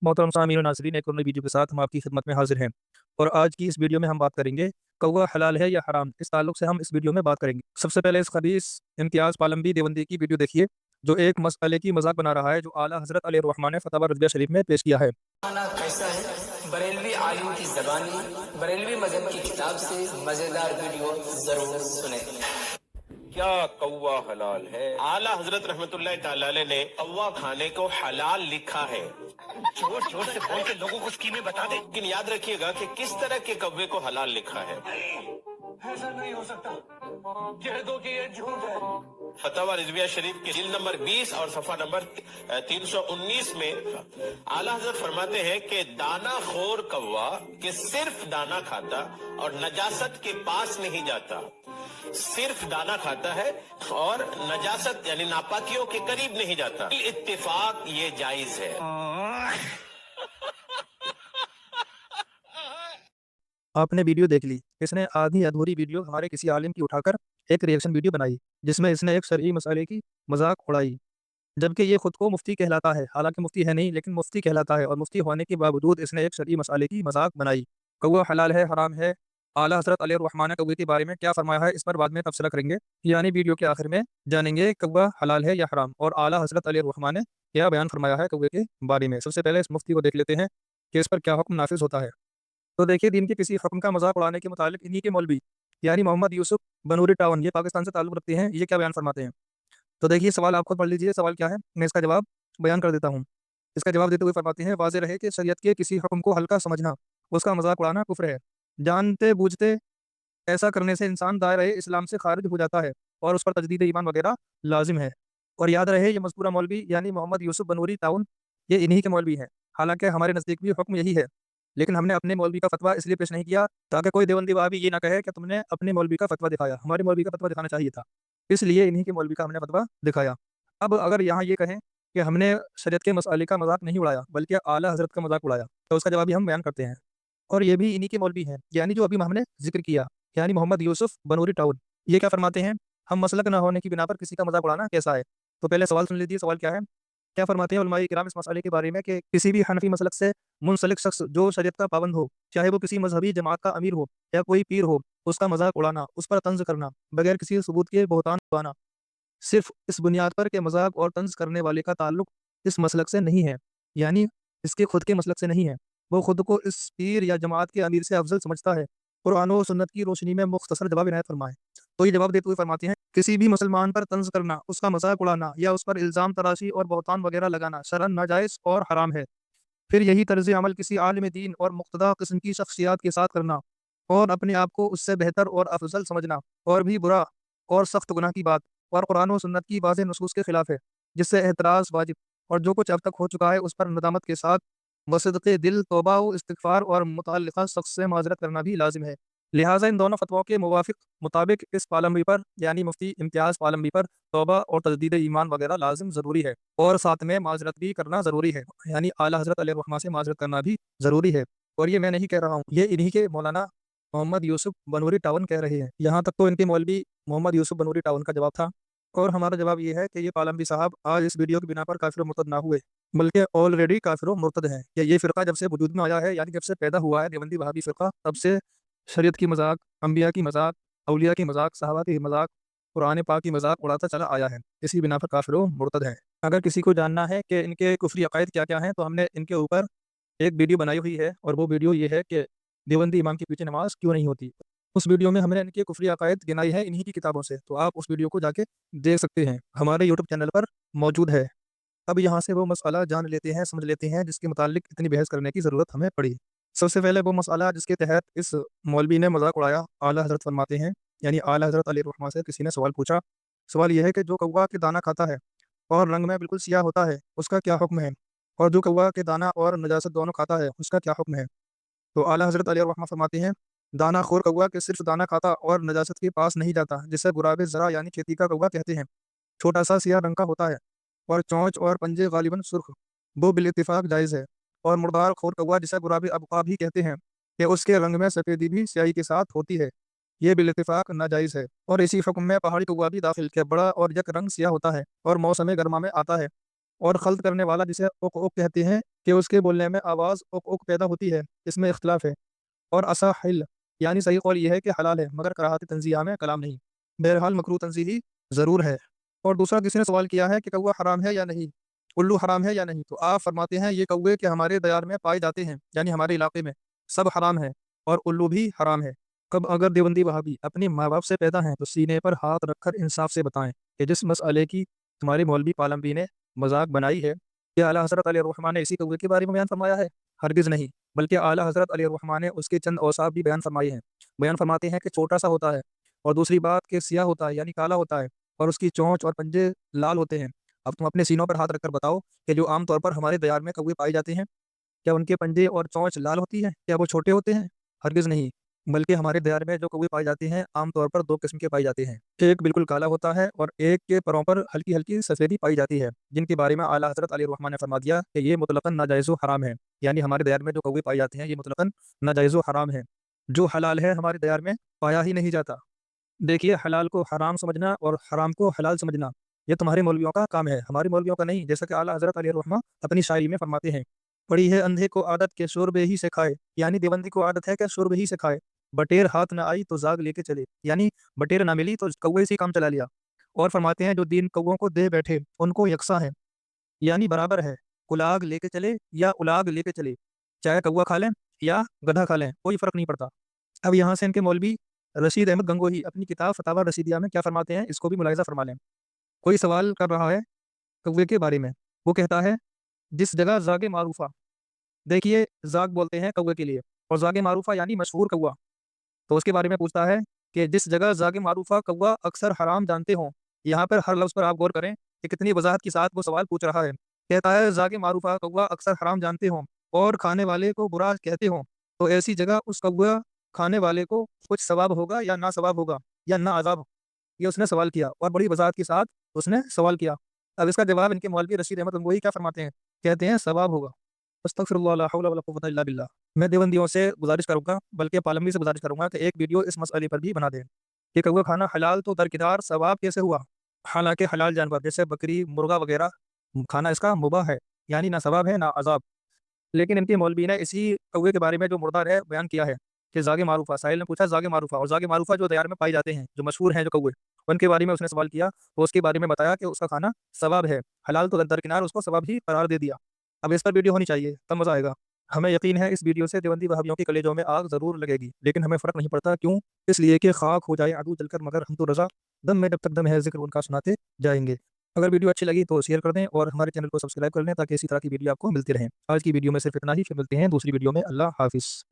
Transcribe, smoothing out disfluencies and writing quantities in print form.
मोहतरम सामीन और नाज़रीन, एक और नई वीडियो के साथ हम आपकी खिदमत में हाजिर हैं। और आज की इस वीडियो में हम बात करेंगे कौवा हलाल है या हराम। इस ताल्लुक से हम इस वीडियो में बात करेंगे। सबसे पहले इस खबीस इम्तियाज़ पालमवी देवंदी की वीडियो देखिए, जो एक मसले की मजाक बना रहा है, जो आला हज़रत अलैहिर्रहमान ने फतवा रज़विया शरीफ में पेश किया है। कैसा है बरेलवी आलिम की ज़बानी बरेलवी मजहब की किताब से मजेदार वीडियो जरूर सुने। क्या कौवा हलाल है? आला हजरत रहमतुल्लाह ताला अलैह ने कौवा खाने को हलाल लिखा है। जोर जोर से बोल के लोगों को स्कीमें बता दे। लेकिन याद रखिएगा कि किस तरह के कौवे को हलाल लिखा है। ऐसा नहीं हो सकता, कह दो कि ये झूठ है। फतवा रिजविया शरीफ के जिल्द नंबर 20 और सफा नंबर 319 में आला हजरत फरमाते हैं कि दाना खोर कौवा के सिर्फ दाना खाता और नजासत के पास नहीं जाता, सिर्फ दाना खाता है और नजासत यानी नापाकियों के करीब नहीं जाता। इत्तेफाक ये जायज है। आपने वीडियो देख ली। इसने आधी अधूरी वीडियो हमारे किसी आलिम की उठाकर एक रिएक्शन वीडियो बनाई, जिसमें इसने एक शरई मसाले की मजाक उड़ाई, जबकि ये खुद को मुफ्ती कहलाता है। हालांकि मुफ्ती है नहीं, लेकिन मुफ्ती कहलाता है, और मुफ्ती होने के बावजूद इसने एक शरई मसाले की मजाक बनाई। कौवा हलाल है हराम है, आला हज़रत अलैहिर्रहमान ने कौवे के बारे में क्या फरमाया है, इस पर बाद में तबसरा करेंगे। यानी वीडियो के आखिर में जानेंगे कौवा हलाल है या हराम, और आला हज़रत अलैहिर्रहमान ने क्या बयान फरमाया है कौवे के बारे में। सबसे पहले इस मुफ्ती को देख लेते हैं कि इस पर क्या हुक्म नाफिज होता है। तो देखिए, दीन के किसी हुक्म का मजाक उड़ाने के मुतालिक इन्हीं के मौलवी यानी मोहम्मद यूसुफ बनूरी टावन, ये पाकिस्तान से ताल्लुक़ रखते हैं, ये क्या बयान फरमाते हैं। तो देखिए, सवाल आप खुद पढ़ लीजिए। सवाल क्या है, मैं इसका जवाब बयान कर देता हूँ। इसका जवाब देते हुए फरमाते हैं, वाज़ेह रहे कि शरीयत के किसी हुक्म को हल्का समझना, उसका मजाक उड़ाना कुफ्र है। जानते बूझते ऐसा करने से इंसान दायरे इस्लाम से खारिज हो जाता है और उस पर तजदीद ईमान वगैरह लाजिम है। और याद रहे, ये मज़कूरा मौलवी यानी मोहम्मद यूसुफ बनूरी टाउन, ये इन्हीं के मौलवी हैं। हालांकि हमारे नज़दीक भी हुक्म यही है, लेकिन हमने अपने मौलवी का फतवा इसलिए पेश नहीं किया ताकि कोई देवबंदी वहाबी ये ना कहे कि तुमने अपने मौलवी का फतवा दिखाया। हमारे मौलवी का फतवा दिखाना चाहिए था, इसलिए इन्हीं के मौलवी का हमने फतवा दिखाया। अब अगर यहाँ ये कहें कि हमने शरीयत के मसाले का मजाक नहीं उड़ाया बल्कि आला हज़रत का मजाक उड़ाया, तो उसका जवाब भी हम बयान करते हैं। और ये भी इन्हीं के मौलवी हैं, यानी जो अभी हमने जिक्र किया, यानी मोहम्मद यूसुफ बनूरी टाउन। ये क्या फरमाते हैं, हम मसलक ना होने की बिना पर किसी का मजाक उड़ाना कैसा है। तो पहले सवाल सुन लीजिए। सवाल क्या है, क्या फरमाते हैं उलमाए किराम इस मसले के बारे में कि किसी भी हनफी मसलक से मुंसलिक शख्स जो शरीयत का पाबंद हो, चाहे वो किसी मजहबी जमात का अमीर हो या कोई पीर हो, उसका मजाक उड़ाना, उस पर तंज करना, बगैर किसी सबूत के बहतान उड़ाना, सिर्फ इस बुनियाद पर कि मजाक और तंज करने वाले का ताल्लुक इस मसलक से नहीं है, यानी इसके खुद के मसलक से नहीं है, वो खुद को इस पीर या जमात के अमीर से अफजल समझता है। कुरान और सुन्नत की रोशनी में मुख्तसर जवाब इनायत फरमाएं। तो ये जवाब देते हुए फरमाते हैं, किसी भी मुसलमान पर तंज करना, उसका मजाक उड़ाना या उस पर इल्ज़ाम तराशी और बहतान वगैरह लगाना शरअन नाजायज़ और हराम है। फिर यही तर्ज अमल किसी आलिम दीन और मुक़्तदा किस्म की शख्सियत के साथ करना और अपने आप को उससे बेहतर और अफजल समझना और भी बुरा और सख्त गुनाह की बात, और कुरान और सुन्नत की वाज़ेह नसूस के खिलाफ है, जिससे एहतराज़ वाजिब, और जो कुछ अब तक हो चुका है उस पर नदामत के साथ वसदक़े दिल तौबा व इस्तिग़फ़ार और मुतअल्लिक़ा शख्स से माज़रत करना भी लाजिम है। लिहाजा इन दोनों फतवों के मुताबिक इस पालमवी पर यानी मुफ्ती इम्तियाज़ पालमवी पर तौबा और तजदीद ईमान वगैरह लाजिम ज़रूरी है, और साथ में माज़रत भी करना ज़रूरी है, यानी आला हज़रत अलैहिर्रहमान से माज़रत करना भी ज़रूरी है। और ये मैं नहीं कह रहा हूँ, ये इन्हीं के मौलाना मोहम्मद यूसुफ बनूरी टाउन कह रहे हैं। यहाँ तक तो इनके मौलवी मोहम्मद यूसुफ बनूरी टाउन का जवाब था। और हमारा जवाब ये है कि ये पालमवी साहब आज इस वीडियो की बिना पर काफिर मुर्तद ना हुए, बल्कि ऑलरेडी काफिर मुर्तद हैं। कि ये फ़िरका जब से वजूद में आया है, यानी जब से पैदा हुआ है देवबंदी वहाबी फ़िरका, तब से शरीयत की मजाक, अम्बिया की मजाक, औलिया की मजाक, सहाबा की मजाक, कुरान पाक की मजाक उड़ाता चला आया है। इसी बिना पर काफिर मुर्तद हैं। अगर किसी को जानना है कि इनके कुफरी अकायद क्या क्या हैं, तो हमने इनके ऊपर एक वीडियो बनाई हुई है, और वो वीडियो ये है कि देवबंदी इमाम के पीछे नमाज क्यों नहीं होती। उस वीडियो में हमने इनके कुफरी अकायद गिनाई है इन्हीं की किताबों से, तो आप उस वीडियो को जाके देख सकते हैं, हमारे यूट्यूब चैनल पर मौजूद है। अब यहाँ से वो मसला जान लेते हैं, समझ लेते हैं, जिसके मुतालिक इतनी बहस करने की ज़रूरत हमें पड़ी। सबसे पहले वो मसला जिसके तहत इस मौलवी ने मजाक उड़ाया, आला हज़रत फरमाते हैं, यानी आला हज़रत अलैहिर्रहमान से किसी ने सवाल पूछा। सवाल यह है कि जो कौवा के दाना खाता है और रंग में बिल्कुल सियाह होता है, उसका क्या हुक्म है, और जो कौवा के दाना और नजासत दोनों खाता है, उसका क्या हुक्म है। तो आला हज़रत अलैहिर्रहमान फरमाते हैं, दाना खोर कौवा के सिर्फ दाना खाता और नजासत के पास नहीं जाता, जिसे गुराब ज़रा यानी खेती का कौवा कहते हैं। छोटा सा सियाह रंग का होता है और चोंच और पंजे गालिबन सुर्ख, वो बिल इत्तिफाक जायज़ है। और मुर्दार खोर कौवा जिसे गुराब अबका भी कहते हैं, कि उसके रंग में सफ़ेदी भी स्याही के साथ होती है, ये बिल इत्तिफाक नाजायज़ है। और इसी हुक्म में पहाड़ी कौवा भी दाखिल, के बड़ा और यक रंग सियाह होता है और मौसम गर्मा में आता है, اور خلط کرنے والا جسے اوک اوک کہتے ہیں کہ اس کے بولنے میں آواز اوک اوک پیدا ہوتی ہے، اس میں اختلاف ہے۔ اور اصح یعنی صحیح قول یہ ہے کہ حلال ہے مگر کراہت تنزیہ میں کلام نہیں، بہرحال مکروہ تنزیہی ضرور ہے۔ اور دوسرا کسی نے سوال کیا ہے کہ کوا حرام ہے یا نہیں، الو حرام ہے یا نہیں، تو آپ فرماتے ہیں یہ کوے کہ ہمارے دیار میں پائے جاتے ہیں یعنی ہمارے علاقے میں سب حرام ہے، اور الو بھی حرام ہے۔ کب اگر دیوبندی وہابی اپنے ماں باپ سے پیدا ہیں تو سینے پر ہاتھ رکھ کر انصاف سے بتائیں کہ جس مسئلے کی تمہارے مولوی پالمبی نے مذاق بنائی ہے، کیا اعلیٰ حضرت علیہ الرحمٰن نے اسی کوے کے بارے میں بیان فرمایا ہے؟ ہرگز نہیں، بلکہ اعلیٰ حضرت علیہ الرحمٰن نے اس کے چند اوصاف بھی بیان فرمائے ہیں۔ بیان فرماتے ہیں کہ چھوٹا سا ہوتا ہے، اور دوسری بات کہ سیاہ ہوتا ہے یعنی کالا ہوتا ہے، اور اس کی چونچ اور پنجے لال ہوتے ہیں۔ اب تم اپنے سینوں پر ہاتھ رکھ کر بتاؤ کہ جو عام طور پر ہمارے دیار میں کوے پائے جاتے ہیں، کیا ان کے پنجے اور چونچ لال ہوتی ہے؟ کیا وہ چھوٹے ہوتے ہیں؟ ہرگز نہیں، بلکہ ہمارے دیار میں جو کوے پائے جاتے ہیں عام طور پر دو قسم کے پائے جاتے ہیں، ایک بالکل کالا ہوتا ہے اور ایک کے پروں پر ہلکی ہلکی سفیدی پائی جاتی ہے، جن کے بارے میں اعلیٰ حضرت علیہ الرحمٰن نے فرما دیا کہ یہ مطلقاً ناجائز و حرام ہے، یعنی ہمارے دیار میں جو کوے پائے جاتے ہیں یہ مطلقاً ناجائز و حرام ہے، جو حلال ہے ہمارے دیار میں پایا ہی نہیں جاتا۔ دیکھیے، حلال کو حرام سمجھنا اور حرام کو حلال سمجھنا یہ تمہارے مولویوں کا کام ہے، ہمارے مولویوں کا نہیں، جیسا کہ اعلیٰ حضرت علیہ الرحمٰن اپنی شاعری میں فرماتے ہیں، پڑی ہے اندھے کو عادت کے شوربے ہی سے کھائے، یعنی دیوبندی کو عادت ہے کہ شوربے ہی سے کھائے، بٹیر ہاتھ نہ آئی تو زاگ لے کے چلے، یعنی بٹیر نہ ملی تو کوے سے کام چلا لیا۔ اور فرماتے ہیں جو دین کووں کو دے بیٹھے ان کو یکساں ہے، یعنی برابر ہے، کلاگ لے کے چلے یا الاگ لے کے چلے، چاہے کوا کھا لیں یا گدھا کھا لیں، کوئی فرق نہیں پڑتا۔ اب یہاں سے ان کے مولوی رشید احمد گنگوہی اپنی کتاب فتاوی رشیدیہ میں کیا فرماتے ہیں اس کو بھی ملاحظہ فرما لیں۔ کوئی سوال کر رہا ہے کوے کے بارے میں، وہ کہتا ہے جس جگہ زاگ معروفہ، دیکھیے زاگ بولتے ہیں کوے کے لیے، اور زاگ معروفہ یعنی مشہور کوا، تو اس کے بارے میں پوچھتا ہے کہ جس جگہ زاگ معروفہ کوا اکثر حرام جانتے ہوں، یہاں پر ہر لفظ پر آپ غور کریں کہ کتنی وضاحت کے ساتھ وہ سوال پوچھ رہا ہے۔ کہتا ہے زاگ معروفہ کوا اکثر حرام جانتے ہوں اور کھانے والے کو برا کہتے ہوں، تو ایسی جگہ اس کوا کھانے والے کو کچھ ثواب ہوگا یا نہ ثواب ہوگا یا نہ عذاب؟ یہ اس نے سوال کیا اور بڑی وضاحت کے ساتھ اس نے سوال کیا۔ اب اس کا جواب ان کے مولوی رشید احمد گنگوہی کیا فرماتے ہیں؟ کہتے ہیں ثواب ہوگا۔ استغفر اللہ، لا حول ولا قوۃ الا باللہ۔ میں دیوبندیوں سے گزارش کروں گا، بلکہ پالمبی سے گزارش کروں گا کہ ایک ویڈیو اس مسئلے پر بھی بنا دیں کہ کوا کھانا حلال تو درکدار ثواب کیسے ہوا، حالانکہ حلال جانور جیسے بکری مرغا وغیرہ کھانا اس کا مباح ہے، یعنی نہ ثواب ہے نہ عذاب۔ لیکن ان کے مولوی نے اسی کوے کے بارے میں جو مردار ہے بیان کیا ہے کہ زاگ معروفہ، سائل نے پوچھا زاگ معروفہ، اور زاگ معروفہ جو دیار میں پائے جاتے ہیں جو مشہور ہیں جو کوے، ان کے بارے میں اس نے سوال کیا تو اس کے بارے میں بتایا کہ اس کا کھانا ثواب ہے، حلال تو درکنار اس کو ثواب ہی قرار دے دیا۔ اب اس پر ویڈیو ہونی چاہیے تب مزہ آئے گا۔ ہمیں یقین ہے اس ویڈیو سے دیوبندی وہابیوں کے کلیجوں میں آگ ضرور لگے گی، لیکن ہمیں فرق نہیں پڑتا، کیوں؟ اس لیے کہ خاک ہو جائے عدو جل کر مگر ہم تو رضا، دم میں جب تک دم ہے ذکر ان کا سناتے جائیں گے۔ اگر ویڈیو اچھی لگی تو شیئر کر دیں اور ہمارے چینل کو سبسکرائب کر لیں تاکہ اسی طرح کی ویڈیو آپ کو ملتی رہیں۔ آج کی ویڈیو میں صرف اتنا ہی، پھر ملتے ہیں دوسری ویڈیو میں۔ اللہ حافظ۔